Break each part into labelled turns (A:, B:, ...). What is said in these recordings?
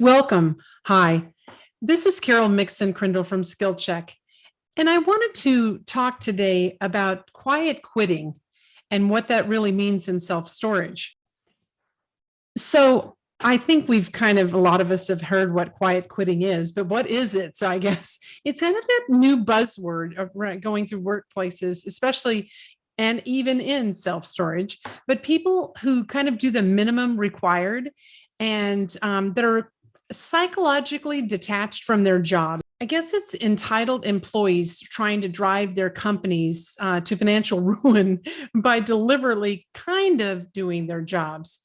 A: Welcome. Hi, this is Carol Mixon Crindle from Skill Check, and I wanted to talk today about quiet quitting and what that really means in self storage. So, I think a lot of us have heard what quiet quitting is, but what is it? So, I guess it's kind of that new buzzword of going through workplaces, especially and even in self storage, but people who kind of do the minimum required and that are psychologically detached from their job. I guess it's entitled employees trying to drive their companies to financial ruin by deliberately kind of doing their jobs.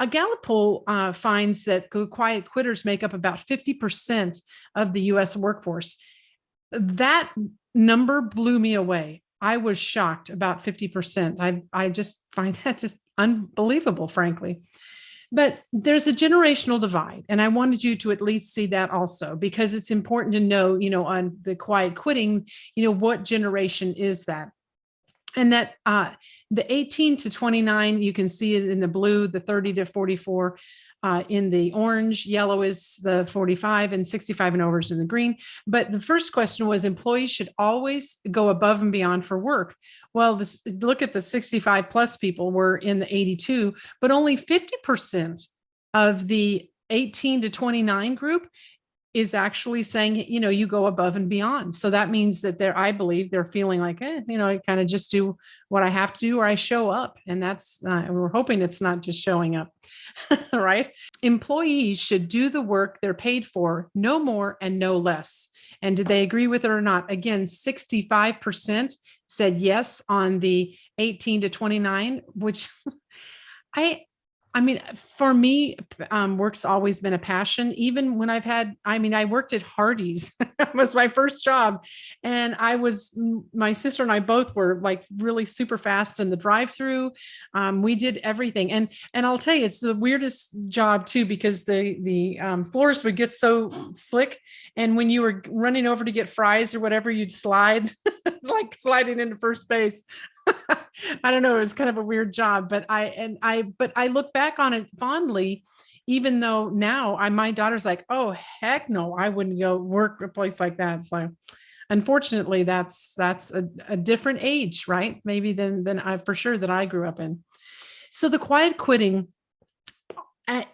A: A Gallup poll finds that quiet quitters make up about 50% of the US workforce. That number blew me away. I was shocked about 50%. I just find that just unbelievable, frankly. But there's a generational divide, and I wanted you to at least see that also because it's important to know, on the quiet quitting, what generation is that? And that the 18 to 29, you can see it in the blue, the 30 to 44 in the orange, yellow is the 45, and 65 and over is in the green. But the first question was employees should always go above and beyond for work. Well, look at the 65 plus people were in the 82, but only 50% of the 18 to 29 group is actually saying, you go above and beyond. So that means that I believe they're feeling like, I kind of just do what I have to do or I show up. And we're hoping it's not just showing up, right? Employees should do the work they're paid for, no more and no less. And did they agree with it or not? Again, 65% said yes on the 18 to 29, which I, I mean, for me, work's always been a passion. Even when I worked at Hardee's. It was my first job. And my sister and I both were like really super fast in the drive-through. We did everything. And I'll tell you, it's the weirdest job too, because the floors would get so slick. And when you were running over to get fries or whatever, you'd slide. It's like sliding into first base. I don't know. It was kind of a weird job, but I look back on it fondly, even though now my daughter's like, oh, heck no, I wouldn't go work a place like that. So unfortunately, that's a different age, right? Maybe than I for sure that I grew up in. So the quiet quitting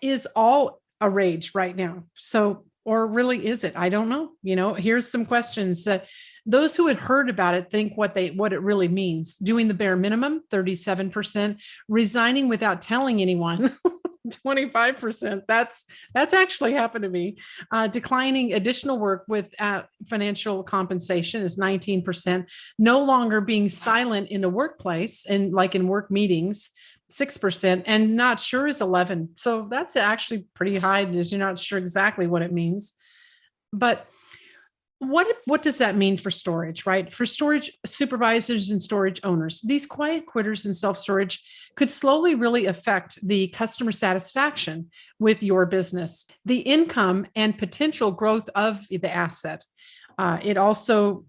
A: is all a rage right now. So, or really is it? I don't know. Here's some questions. Those who had heard about it think what it really means. Doing the bare minimum, 37%, resigning without telling anyone, 25%. That's actually happened to me. Declining additional work with financial compensation is 19%. No longer being silent in a workplace and like in work meetings, 6%, and not sure is 11. So that's actually pretty high because you're not sure exactly what it means. But what does that mean for storage, right? For storage supervisors and storage owners, these quiet quitters in self-storage could slowly really affect the customer satisfaction with your business, the income and potential growth of the asset. It also,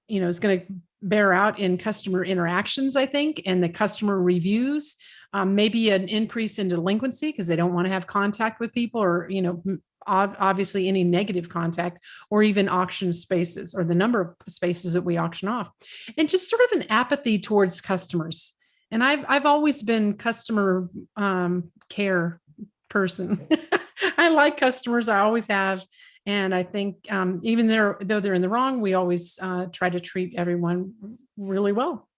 A: is going to bear out in customer interactions, I think, and the customer reviews. Maybe an increase in delinquency because they don't want to have contact with people or, obviously any negative contact or even auction spaces or the number of spaces that we auction off, and just sort of an apathy towards customers. And I've always been customer care person. I like customers. I always have. And I think even though they're in the wrong, we always try to treat everyone really well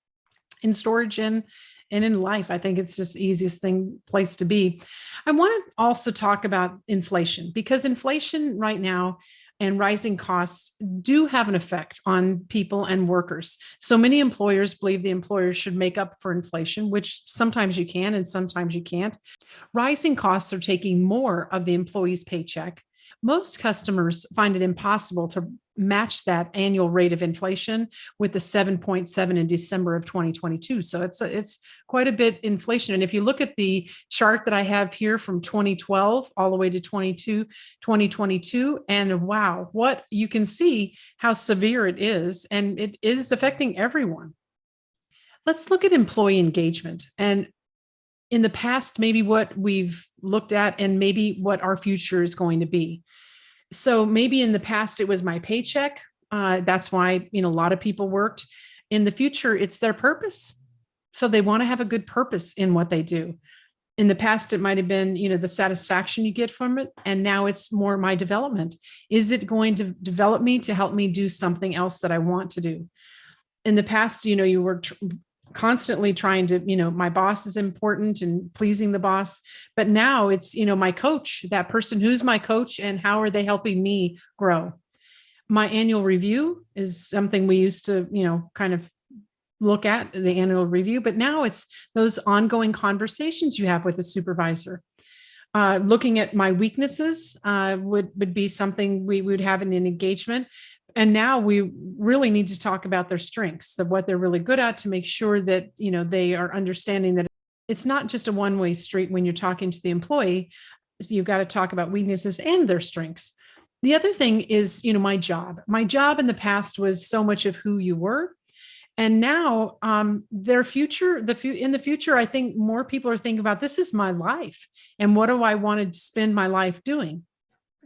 A: in storage and in life. I think it's just the easiest place to be. I want to also talk about inflation because inflation right now and rising costs do have an effect on people and workers. So many employers believe the employers should make up for inflation, which sometimes you can and sometimes you can't. Rising costs are taking more of the employee's paycheck. Most customers find it impossible to match that annual rate of inflation with the 7.7 in December of 2022. So it's quite a bit inflation. And if you look at the chart that I have here from 2012 all the way to 2022, and wow, what you can see how severe it is, and it is affecting everyone. Let's look at employee engagement. And in the past, maybe what we've looked at and maybe what our future is going to be. So maybe in the past it was my paycheck. That's why, a lot of people worked. In the future, it's their purpose. So they want to have a good purpose in what they do. In the past, it might have been, the satisfaction you get from it. And now it's more my development. Is it going to develop me to help me do something else that I want to do? In the past, you were constantly trying to, my boss is important and pleasing the boss. But now it's, my coach, that person who's my coach, and how are they helping me grow? My annual review is something we used to, kind of look at the annual review, but now it's those ongoing conversations you have with the supervisor. Looking at my weaknesses would be something we would have in an engagement. And now we really need to talk about their strengths, of what they're really good at, to make sure that, they are understanding that it's not just a one-way street when you're talking to the employee. So you've got to talk about weaknesses and their strengths. The other thing is, my job. My job in the past was so much of who you were. And now their future, in the future, I think more people are thinking about, this is my life. And what do I want to spend my life doing?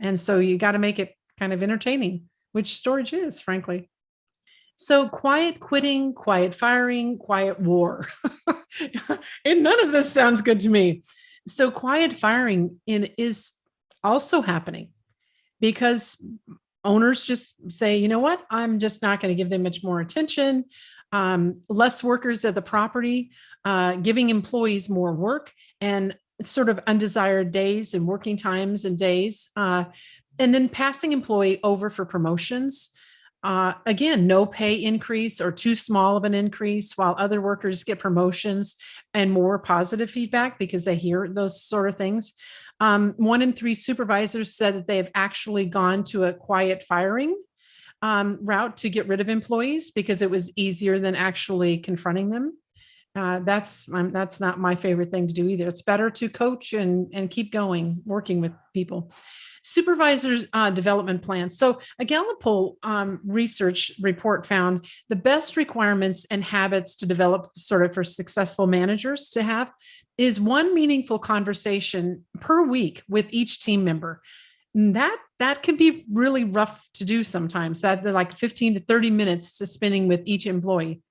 A: And so you got to make it kind of entertaining, which storage is, frankly. So quiet quitting, quiet firing, quiet war. And none of this sounds good to me. So quiet firing is also happening because owners just say, you know what, I'm just not going to give them much more attention. Less workers at the property, giving employees more work and sort of undesired days and working times and days, and then passing employee over for promotions. Again, no pay increase or too small of an increase, while other workers get promotions and more positive feedback because they hear those sort of things. 1 in 3 supervisors said that they have actually gone to a quiet firing route to get rid of employees because it was easier than actually confronting them. That's not my favorite thing to do either. It's better to coach and keep going, working with people. Supervisors development plans. So a Gallup poll research report found the best requirements and habits to develop sort of for successful managers to have is 1 meaningful conversation per week with each team member. That can be really rough to do sometimes. That they're like 15 to 30 minutes to spending with each employee.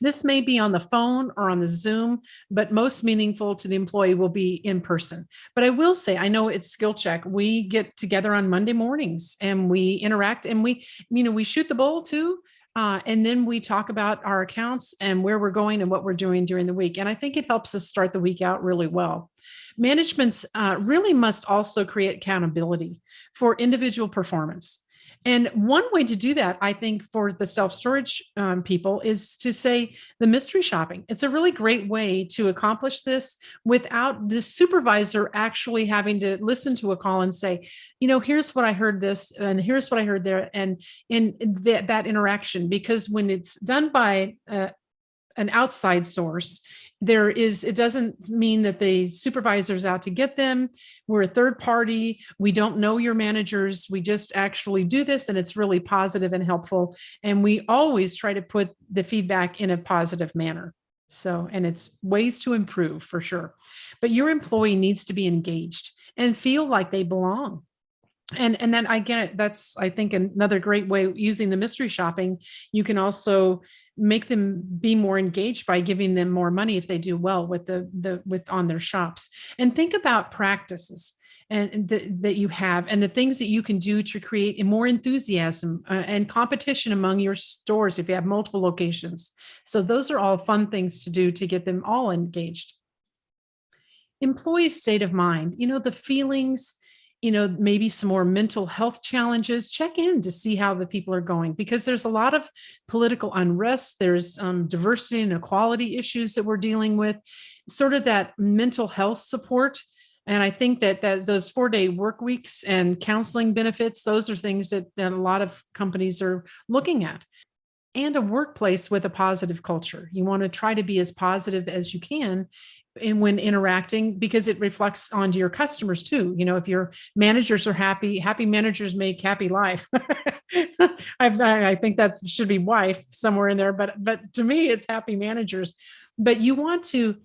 A: This may be on the phone or on the Zoom, but most meaningful to the employee will be in person. But I will say, I know it's Skill Check. We get together on Monday mornings and we interact and we shoot the bull too. And then we talk about our accounts and where we're going and what we're doing during the week. And I think it helps us start the week out really well. Managements really must also create accountability for individual performance. And one way to do that, I think, for the self-storage people is to say the mystery shopping. It's a really great way to accomplish this without the supervisor actually having to listen to a call and say, here's what I heard this and here's what I heard there. And in that interaction, because when it's done by an outside source, it doesn't mean that the supervisor's out to get them. We're a third party. We don't know your managers. We just actually do this, and it's really positive and helpful. And we always try to put the feedback in a positive manner. So, and it's ways to improve for sure. But your employee needs to be engaged and feel like they belong. And then I get it. That's, I think, another great way using the mystery shopping. You can also make them be more engaged by giving them more money if they do well with on their shops. And think about practices and that you have and the things that you can do to create more enthusiasm and competition among your stores if you have multiple locations. So those are all fun things to do to get them all engaged. Employees' state of mind, the feelings, maybe some more mental health challenges, check in to see how the people are going, because there's a lot of political unrest. There's diversity and equality issues that we're dealing with, sort of that mental health support. And I think that those 4-day work weeks and counseling benefits, those are things that a lot of companies are looking at. And a workplace with a positive culture. You want to try to be as positive as you can when interacting, because it reflects onto your customers too. If your managers are happy managers make happy life. I think that should be wife somewhere in there, but to me, it's happy managers. But you want to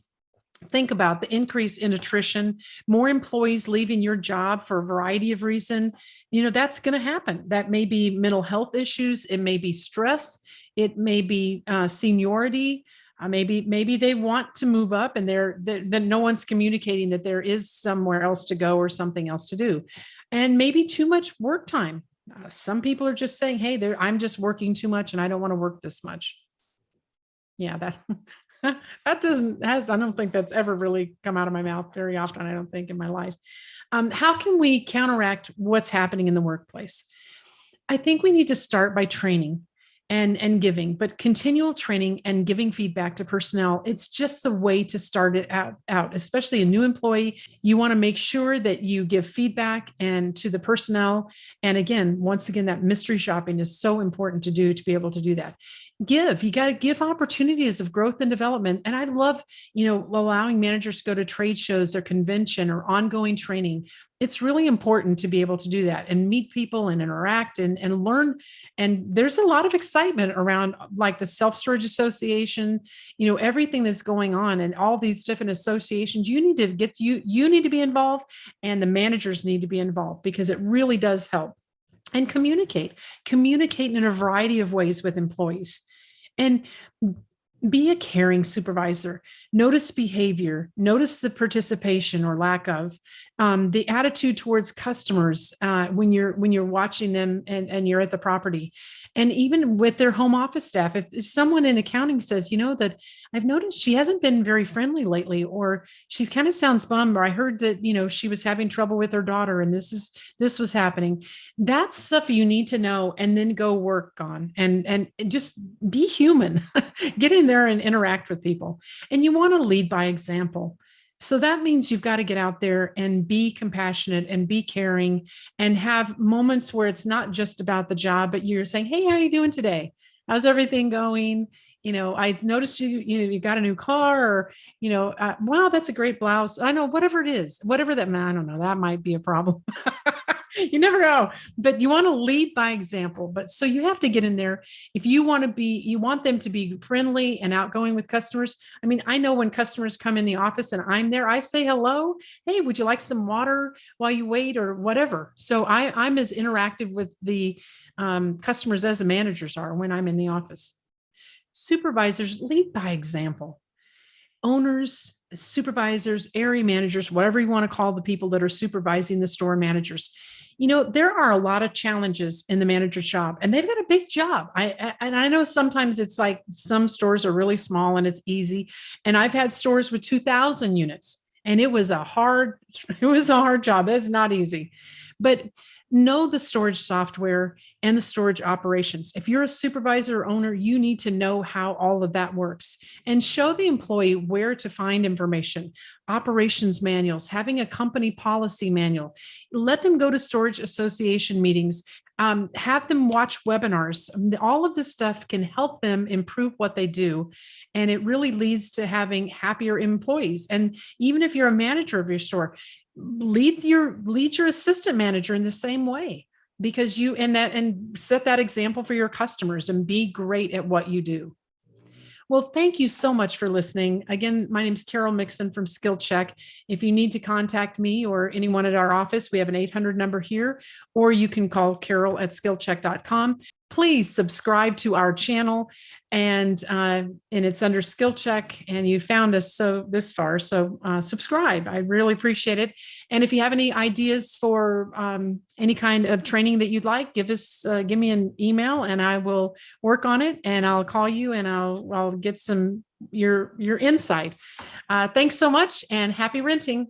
A: Think about the increase in attrition, more employees leaving your job for a variety of reasons. That's going to happen. That may be mental health issues. It may be stress. It may be seniority. Maybe they want to move up and then no one's communicating that there is somewhere else to go or something else to do. And maybe too much work time. Some people are just saying, hey, I'm just working too much and I don't want to work this much. Yeah, that I don't think that's ever really come out of my mouth very often, I don't think, in my life. How can we counteract what's happening in the workplace? I think we need to start by training and giving, but continual training and giving feedback to personnel. It's just the way to start it out, especially a new employee. You want to make sure that you give feedback and to the personnel. And again, once again, that mystery shopping is so important to do to be able to do that. You got to give opportunities of growth and development. And I love, allowing managers to go to trade shows or convention or ongoing training. It's really important to be able to do that and meet people and interact and learn. And there's a lot of excitement around like the Self-Storage Association, everything that's going on and all these different associations. You need to be involved, and the managers need to be involved because it really does help. And communicate in a variety of ways with employees. And be a caring supervisor. Notice behavior, notice the participation or lack of, the attitude towards customers when you're watching them and you're at the property. And even with their home office staff, if someone in accounting says, that I've noticed she hasn't been very friendly lately, or she's kind of sounds bummed, or I heard that, she was having trouble with her daughter and this was happening. That's stuff you need to know and then go work on and just be human, get in there and interact with people. And you want to lead by example. So that means you've got to get out there and be compassionate and be caring and have moments where it's not just about the job, but you're saying, hey, how are you doing today? How's everything going? I noticed you got a new car, or, wow, that's a great blouse. I know, whatever it is, whatever that, I don't know, that might be a problem. You never know, but you want to lead by example. But so you have to get in there. If you want them to be friendly and outgoing with customers. I mean, I know when customers come in the office and I'm there, I say hello. Hey, would you like some water while you wait or whatever? So I'm as interactive with the customers as the managers are when I'm in the office. Supervisors lead by example. Owners, supervisors, area managers, whatever you want to call the people that are supervising the store managers. There are a lot of challenges in the manager's job, and they've got a big job. I know sometimes it's like some stores are really small and it's easy. And I've had stores with 2,000 units, and it was a hard job. It's not easy, but know the storage software and the storage operations. If you're a supervisor or owner, you need to know how all of that works and show the employee where to find information, operations manuals, having a company policy manual. Let them go to storage association meetings, have them watch webinars. All of this stuff can help them improve what they do. And it really leads to having happier employees. And even if you're a manager of your store, lead your assistant manager in the same way, because and set that example for your customers and be great at what you do. Well, thank you so much for listening. Again, my name is Carol Mixon from Skill Check. If you need to contact me or anyone at our office, we have an 800 number here, or you can call Carol at skillcheck.com. Please subscribe to our channel, and it's under Skill Check, and you found us this far. So subscribe. I really appreciate it. And if you have any ideas for any kind of training that you'd like, give me an email, and I will work on it. And I'll call you, and I'll get your insight. Thanks so much, and happy renting.